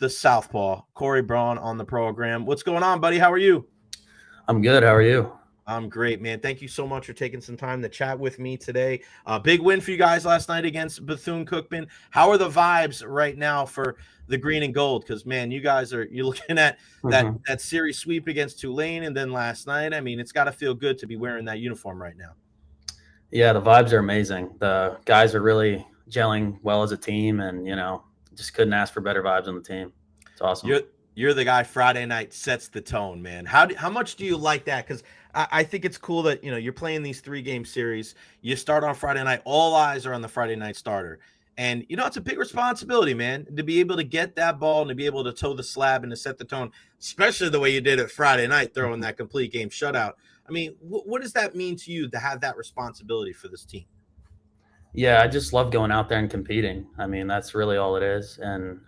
the Southpaw, Corey Braun, on the program. What's going on, buddy? How are you? I'm good. How are you? I'm great, man. Thank you so much for taking some time to chat with me today. Big win for you guys last night against Bethune-Cookman. How are the vibes right now for the green and gold? Because, man, you're looking at that hmm series sweep against Tulane, and then last night. I mean, it's got to feel good to be wearing that uniform right now. Yeah, the vibes are amazing. The guys are really gelling well as a team, and just couldn't ask for better vibes on the team. It's awesome. You're you're the guy Friday night sets the tone, man. How much do you like that? Because I think it's cool that you're playing these 3-game series. You start on Friday night. All eyes are on the Friday night starter, and it's a big responsibility, man, to be able to get that ball and to be able to toe the slab and to set the tone, especially the way you did it Friday night, throwing Mhm. that complete game shutout. I mean, what does that mean to you to have that responsibility for this team? Yeah, I just love going out there and competing. I mean, that's really all it is. And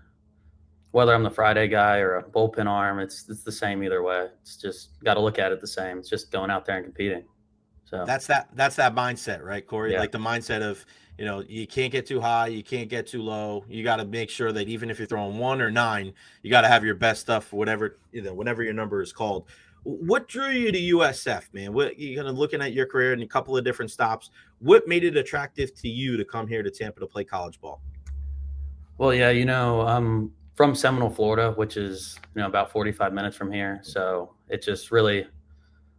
whether I'm the Friday guy or a bullpen arm, it's the same either way. It's just got to look at it the same. It's just going out there and competing. So That's that mindset, right, Corey? yeah. Like the mindset of, you can't get too high, you can't get too low. You got to make sure that even if you're throwing 1 or 9, you got to have your best stuff, whatever, whenever your number is called. What drew you to USF, man? What you kind of looking at your career and a couple of different stops? What made it attractive to you to come here to Tampa to play college ball? Well, yeah, I'm from Seminole, Florida, which is about 45 minutes from here. So it just really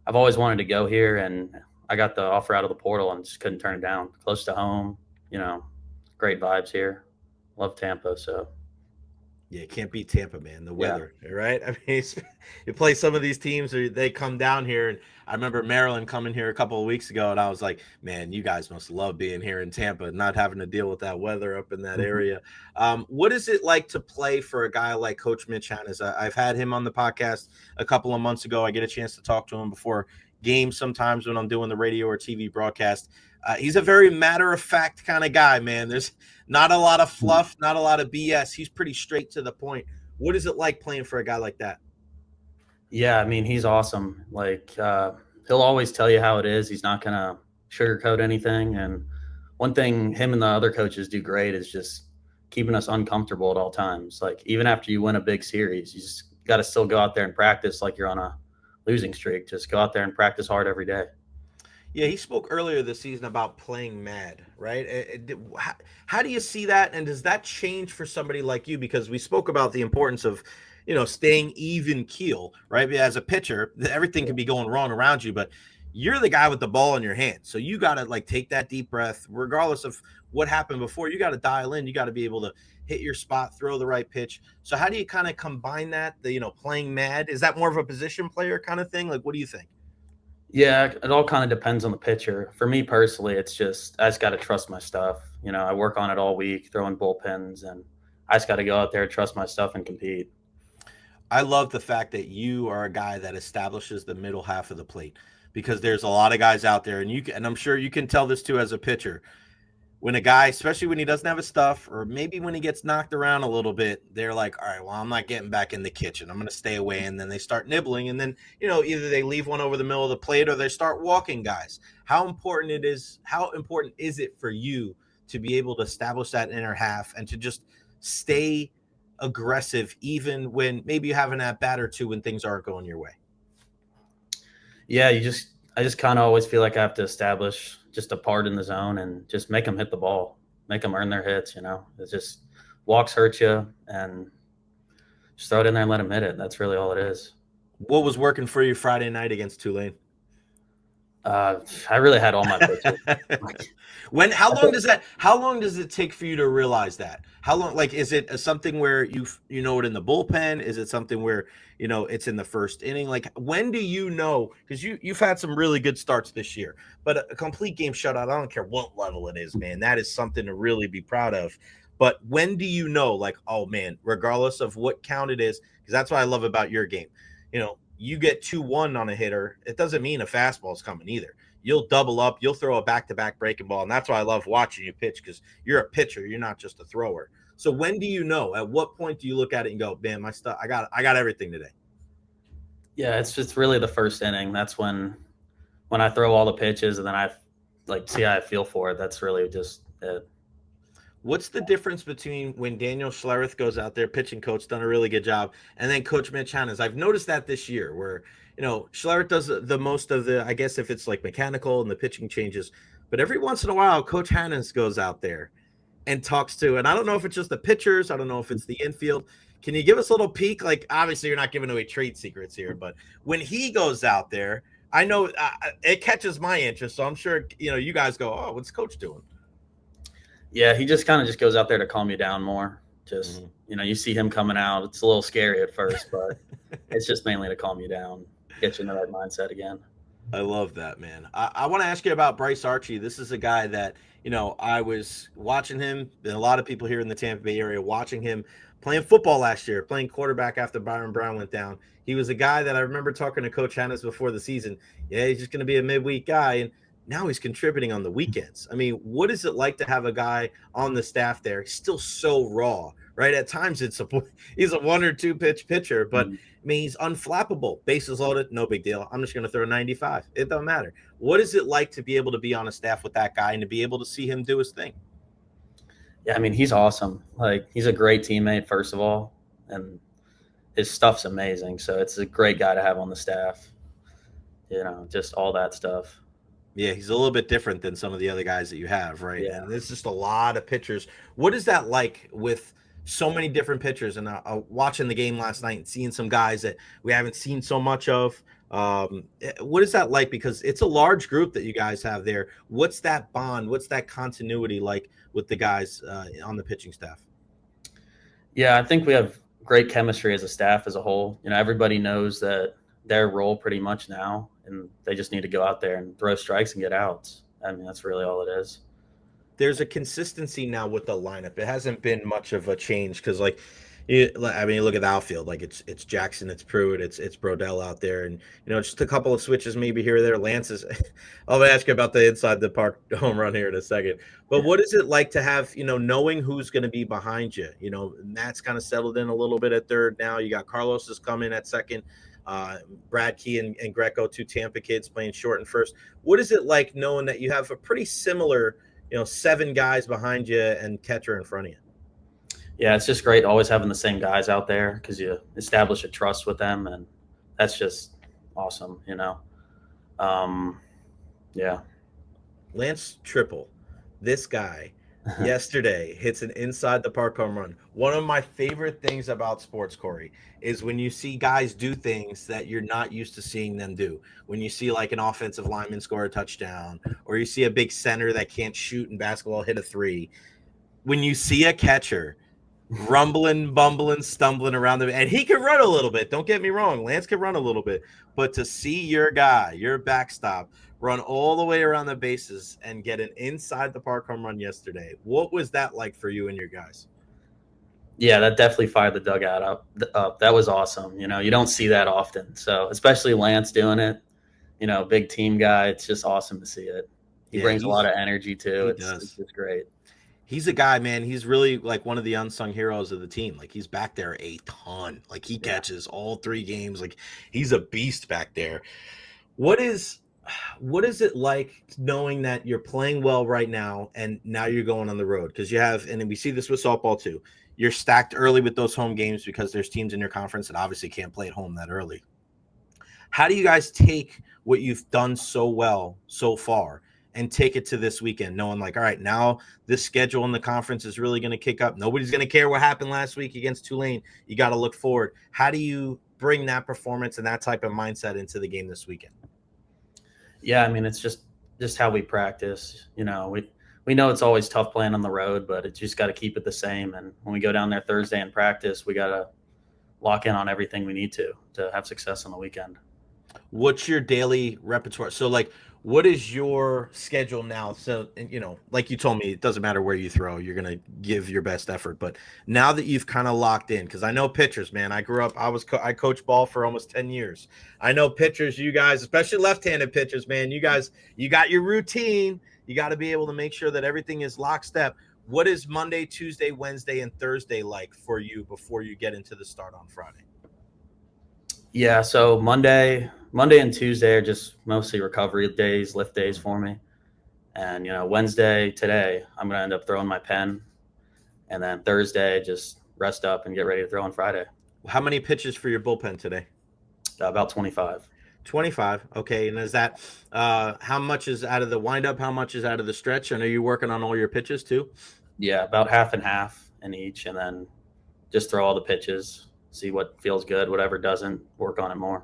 I've always wanted to go here, and I got the offer out of the portal and just couldn't turn it down. Close to home, you know, great vibes here. Love Tampa, so Yeah, it can't beat Tampa, man. The yeah. weather, right? I mean, you play some of these teams, or they come down here, and I remember Maryland coming here a couple of weeks ago, and I was like, "Man, you guys must love being here in Tampa, not having to deal with that weather up in that Mhm. area." What is it like to play for a guy like Coach Mitch Hannahs? I've had him on the podcast a couple of months ago. I get a chance to talk to him before games sometimes when I'm doing the radio or TV broadcast. He's a very matter of fact kind of guy, man. There's not a lot of fluff, not a lot of BS. He's pretty straight to the point. What is it like playing for a guy like that? Yeah, I mean, he's awesome. Like he'll always tell you how it is. He's not gonna sugarcoat anything. And one thing him and the other coaches do great is just keeping us uncomfortable at all times. Like even after you win a big series, you just got to still go out there and practice like you're on a losing streak. Just go out there and practice hard every day. Yeah, he spoke earlier this season about playing mad, right? How do you see that? And does that change for somebody like you? Because we spoke about the importance of, staying even keel, right? As a pitcher, everything can be going wrong around you, but you're the guy with the ball in your hand. So you got to like take that deep breath, regardless of what happened before. You got to dial in. You got to be able to hit your spot, throw the right pitch. So how do you kind of combine that? Playing mad, is that more of a position player kind of thing? Like, what do you think? Yeah, it all kind of depends on the pitcher. For me personally, it's just I just got to trust my stuff. I work on it all week, throwing bullpens, and I just got to go out there, trust my stuff, and compete. I love the fact that you are a guy that establishes the middle half of the plate, because there's a lot of guys out there, and and I'm sure you can tell this too as a pitcher. When a guy, especially when he doesn't have his stuff, or maybe when he gets knocked around a little bit, they're like, all right, well, I'm not getting back in the kitchen. I'm going to stay away. And then they start nibbling. And then, either they leave one over the middle of the plate or they start walking guys. How important is it for you to be able to establish that inner half and to just stay aggressive, even when maybe you have an at bat or two when things aren't going your way? Yeah, I just kind of always feel like I have to establish just a part in the zone and just make them hit the ball, make them earn their hits. It's just walks hurt you, and just throw it in there and let them hit it. That's really all it is. What was working for you Friday night against Tulane? I really had all my pitches. Like, How long does it take for you to realize that? How long, like, is it something where you know it in the bullpen? Is it something where it's in the first inning? Like, when do you know? Because you've had some really good starts this year, but a complete game shutout, I don't care what level it is, man, that is something to really be proud of. But when do you know, like, oh man, regardless of what count it is, because that's what I love about your game. You get 2-1 on a hitter, it doesn't mean a fastball is coming either. You'll double up, you'll throw a back-to-back breaking ball, and that's why I love watching you pitch, because you're a pitcher, you're not just a thrower. So when do you know? At what point do you look at it and go, "Man, my stuff, I got everything today"? yeah, it's just really the first inning. That's when I throw all the pitches, and then I like see how I feel for it. That's really just it. What's the difference between when Daniel Schlereth goes out there, pitching coach, done a really good job, and then Coach Mitch Hannahs? I've noticed that this year where, Schlereth does the most of the, I guess if it's like mechanical and the pitching changes, but every once in a while, Coach Hannahs goes out there and talks to, and I don't know if it's just the pitchers, I don't know if it's the infield. Can you give us a little peek? Like, obviously, you're not giving away trade secrets here, but when he goes out there, I know it catches my interest. So I'm sure, you guys go, oh, what's Coach doing? Yeah, he just kind of just goes out there to calm you down more. Just, you see him coming out. It's a little scary at first, but it's just mainly to calm you down, get you in the right mindset again. I love that, man. I want to ask you about Bryce Archie. This is a guy that, I was watching him, and a lot of people here in the Tampa Bay area watching him playing football last year, playing quarterback after Byron Brown went down. He was a guy that I remember talking to Coach Hannahs before the season. Yeah, he's just going to be a midweek guy. And now he's contributing on the weekends. I mean, what is it like to have a guy on the staff there? He's still so raw, right? At times he's a 1 or 2 pitch pitcher, but I mean, he's unflappable. Bases loaded, no big deal. I'm just going to throw 95. It don't matter. What is it like to be able to be on a staff with that guy and to be able to see him do his thing? Yeah, I mean, he's awesome. Like, he's a great teammate, first of all, and his stuff's amazing. So it's a great guy to have on the staff, just all that stuff. Yeah, he's a little bit different than some of the other guys that you have, right? Yeah. And there's just a lot of pitchers. What is that like with so many different pitchers? And watching the game last night and seeing some guys that we haven't seen so much of. What is that like? Because it's a large group that you guys have there. What's that bond? What's that continuity like with the guys on the pitching staff? Yeah, I think we have great chemistry as a staff as a whole. Everybody knows that their role pretty much now, and they just need to go out there and throw strikes and get outs. I mean, that's really all it is. There's a consistency now with the lineup. It hasn't been much of a change because, you look at the outfield. Like it's Jackson, it's Pruitt, it's Brodell out there, and just a couple of switches maybe here or there. Lance is. I'll ask you about the inside the park home run here in a second. But what is it like to have knowing who's going to be behind you? Matt's kind of settled in a little bit at third now. You got Carlos is coming at second. Brad Key and Greco, 2 Tampa kids playing short and first. What is it like knowing that you have a pretty similar, 7 guys behind you and catcher in front of you? Yeah, it's just great always having the same guys out there because you establish a trust with them, and that's just awesome, Yeah. Lance Triple, this guy, yesterday hits an inside the park home run. One of my favorite things about sports, Corey, is when you see guys do things that you're not used to seeing them do. When you see like an offensive lineman score a touchdown, or you see a big center that can't shoot in basketball hit a 3. When you see a catcher rumbling, bumbling, stumbling around them, and he can run a little bit. Don't get me wrong, Lance can run a little bit, but to see your guy, your backstop, run all the way around the bases and get an inside the park home run yesterday, what was that like for you and your guys? Yeah, that definitely fired the dugout up. That was awesome. You don't see that often. So especially Lance doing it, big team guy. It's just awesome to see it. He brings a lot of energy too. It's just great. He's a guy, man. He's really like one of the unsung heroes of the team. Like he's back there a ton. Like he catches all 3 games. Like he's a beast back there. What is it like knowing that you're playing well right now and now you're going on the road? Because you have, and we see this with softball too, you're stacked early with those home games because there's teams in your conference that obviously can't play at home that early. How do you guys take what you've done so well so far and take it to this weekend, knowing like, all right, now this schedule in the conference is really going to kick up. Nobody's going to care what happened last week against Tulane. You got to look forward. How do you bring that performance and that type of mindset into the game this weekend? Yeah, I mean, it's just how we practice. We know it's always tough playing on the road, but it's just got to keep it the same. And when we go down there Thursday and practice, we got to lock in on everything we need to have success on the weekend. What's your daily repertoire? So like, what is your schedule now? So, like you told me, it doesn't matter where you throw, you're going to give your best effort. But now that you've kind of locked in, because I know pitchers, man, I grew up, I coached ball for almost 10 years. I know pitchers, you guys, especially left-handed pitchers, man, you guys, you got your routine. You got to be able to make sure that everything is lockstep. What is Monday, Tuesday, Wednesday, and Thursday like for you before you get into the start on Friday? Yeah, so Monday and Tuesday are just mostly recovery days, lift days for me. And, Wednesday, today, I'm going to end up throwing my pen. and then Thursday just rest up and get ready to throw on Friday. How many pitches for your bullpen today? About 25. 25. Okay. And is that how much is out of the windup? How much is out of the stretch? And are you working on all your pitches too? Yeah, about half and half in each, and then just throw all the pitches, see what feels good, whatever doesn't, work on it more.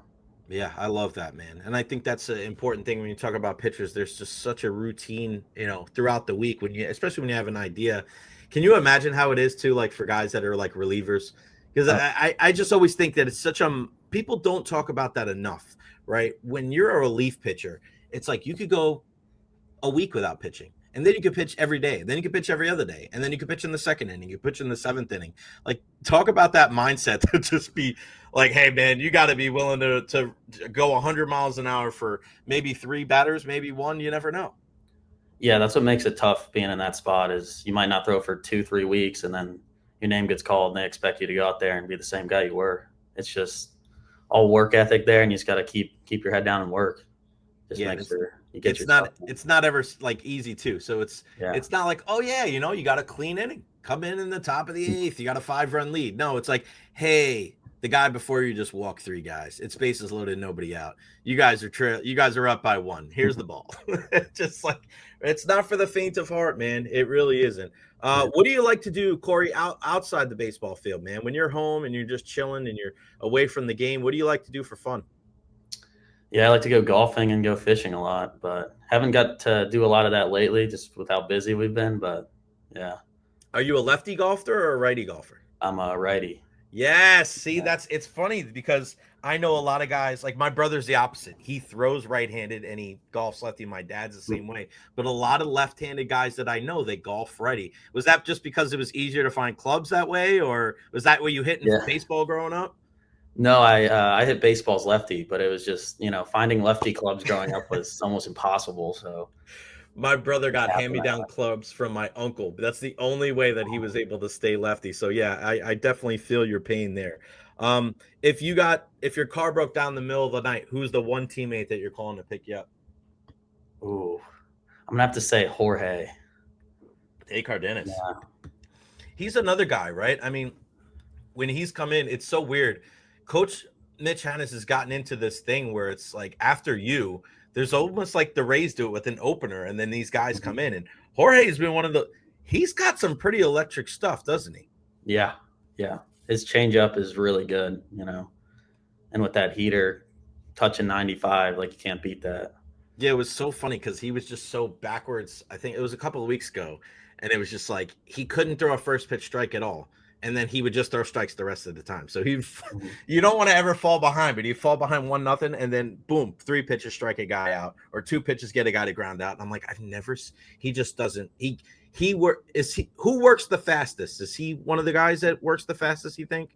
Yeah, I love that, man. And I think that's an important thing when you talk about pitchers. There's just such a routine, throughout the week when especially when you have an idea. Can you imagine how it is too, like for guys that are like relievers? Because I just always think that it's such people don't talk about that enough, right? When you're a relief pitcher, it's like you could go a week without pitching. And then you could pitch every day. Then you could pitch every other day. And then you could pitch in the second inning. You pitch in the seventh inning. Like, talk about that mindset to just be like, hey, man, you got to be willing to go 100 miles an hour for maybe 3 batters, maybe 1. You never know. Yeah, that's what makes it tough being in that spot is you might not throw for 2-3 weeks, and then your name gets called, and they expect you to go out there and be the same guy you were. It's just all work ethic there, and you just got to keep your head down and work. Just make sure. It's not ever like easy too. So it's not like, oh yeah, you got a clean inning, come in the top of the 8th, you got a 5-run lead. No, it's like, hey, the guy before you just walked 3 guys. It's bases loaded, nobody out. You guys are up by 1. Here's the ball. Just like, it's not for the faint of heart, man. It really isn't. What do you like to do, Corey, outside the baseball field, man? When you're home and you're just chilling and you're away from the game, what do you like to do for fun? Yeah, I like to go golfing and go fishing a lot, but haven't got to do a lot of that lately just with how busy we've been, but yeah. Are you a lefty golfer or a righty golfer? I'm a righty. Yes. See, it's funny because I know a lot of guys, like my brother's the opposite. He throws right-handed and he golfs lefty. My dad's the same way. But a lot of left-handed guys that I know, they golf righty. Was that just because it was easier to find clubs that way, or was that where you hit in baseball growing up? No, I hit baseballs lefty, but it was just, finding lefty clubs growing up was almost impossible. So my brother got hand-me-down clubs from my uncle, but that's the only way that he was able to stay lefty. So yeah, I definitely feel your pain there. If your car broke down in the middle of the night, who's the one teammate that you're calling to pick you up? Ooh, I'm gonna have to say Jorge. Hey, Cardenas. Yeah. He's another guy, right? I mean, when he's come in, it's so weird. Coach Mitch Hannahs has gotten into this thing where it's like after you, there's almost like the Rays do it with an opener, and then these guys come in. And Jorge has been he's got some pretty electric stuff, doesn't he? Yeah. His changeup is really good, and with that heater touching 95, like you can't beat that. Yeah, it was so funny because he was just so backwards. I think it was a couple of weeks ago, and it was just like he couldn't throw a first pitch strike at all. And then he would just throw strikes the rest of the time. So you don't want to ever fall behind, but you fall behind 1-0, and then boom, 3 pitches strike a guy out, or 2 pitches get a guy to ground out. And I'm like, he just doesn't. Who works the fastest? Is he one of the guys that works the fastest, you think?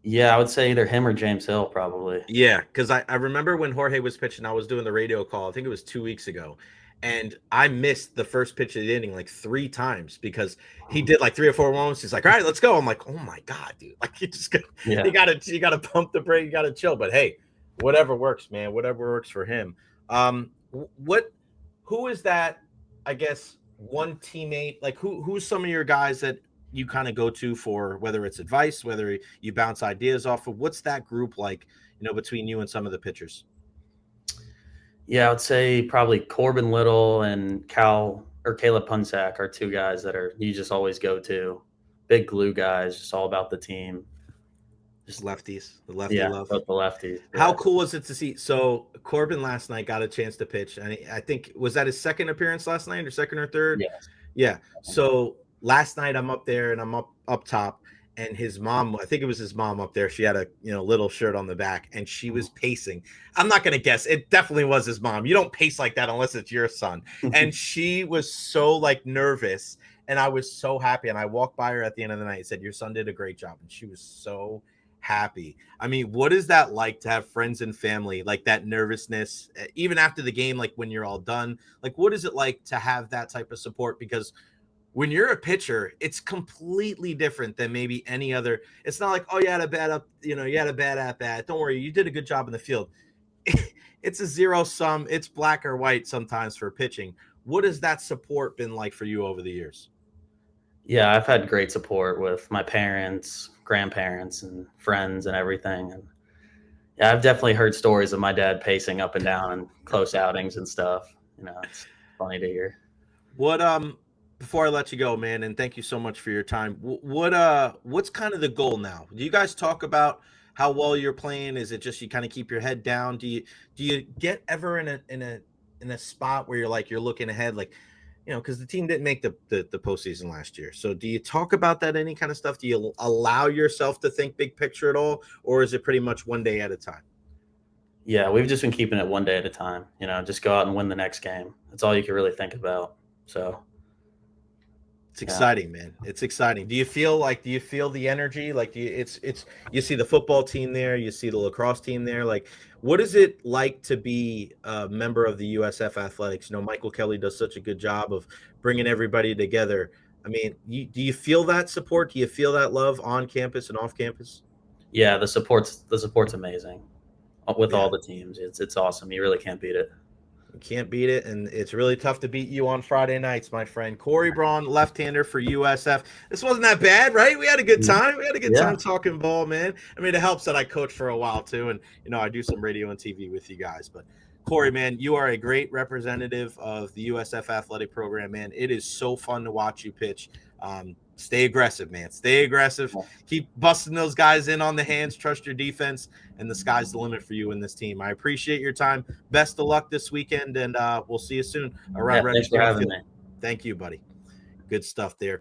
Yeah, I would say either him or James Hill, probably. Yeah, because I remember when Jorge was pitching, I was doing the radio call. I think it was 2 weeks ago. And I missed the first pitch of the inning like 3 times because he did like 3 or 4 moments. He's like, all right, let's go. I'm like, oh my God, dude. Like you gotta pump the brake, you gotta chill. But hey, whatever works, man. Whatever works for him. Who is that, I guess, one teammate? Like who's some of your guys that you kind of go to for whether it's advice, whether you bounce ideas off of? What's that group like, between you and some of the pitchers? Yeah, I would say probably Corbin Little and Caleb Punsack are 2 guys that you just always go to. Big glue guys, just all about the team. Just lefties, the lefty love. Both the lefties. How cool was it to see? So Corbin last night got a chance to pitch, and I think was that his second appearance last night, or second or third? Yes. Yeah. So last night I'm up there and I'm up top. And his mom, I think it was his mom up there. She had a little shirt on the back, and she was pacing. I'm not going to guess. It definitely was his mom. You don't pace like that unless it's your son. And she was so like nervous, and I was so happy. And I walked by her at the end of the night and said, "Your son did a great job." And she was so happy. I mean, what is that like to have friends and family, like that nervousness, even after the game, like when you're all done? Like, what is it like to have that type of support? Because when you're a pitcher, it's completely different than maybe any other. It's not like, oh, you had a bad at bat. Don't worry, you did a good job in the field. It's a zero sum. It's black or white sometimes for pitching. What has that support been like for you over the years? Yeah, I've had great support with my parents, grandparents, and friends and everything. And yeah, I've definitely heard stories of my dad pacing up and down in close outings and stuff. It's funny to hear. What before I let you go, man, and thank you so much for your time. What's kind of the goal now? Do you guys talk about how well you're playing? Is it just you kind of keep your head down? Do you get ever in a spot where you're looking ahead, like, because the team didn't make the postseason last year. So do you talk about that, any kind of stuff? Do you allow yourself to think big picture at all, or is it pretty much one day at a time? Yeah, we've just been keeping it one day at a time. Just go out and win the next game. That's all you can really think about. So It's yeah, exciting, man. It's exciting. Do you feel the energy? Like, you see the football team there, you see the lacrosse team there. Like, what is it like to be a member of the USF Athletics? Michael Kelly does such a good job of bringing everybody together. I mean, do you feel that support? Do you feel that love on campus and off campus? yeah, the support's amazing with Yeah. all the teams. It's awesome. You really can't beat it. You can't beat it, and it's really tough to beat you on Friday nights, my friend. Corey Braun, left-hander for USF. This wasn't that bad, right? We had a good time. We had a good Yeah. time talking ball, man. I mean, it helps that I coached for a while too, and I do some radio and TV with you guys. But Corey, man, you are a great representative of the USF athletic program, man. It is so fun to watch you pitch. Stay aggressive, man. Stay aggressive. Keep busting those guys in on the hands. Trust your defense, and the sky's the limit for you in this team. I appreciate your time. Best of luck this weekend, and we'll see you soon around Yeah, thanks for having me. Thank you, buddy. Good stuff there.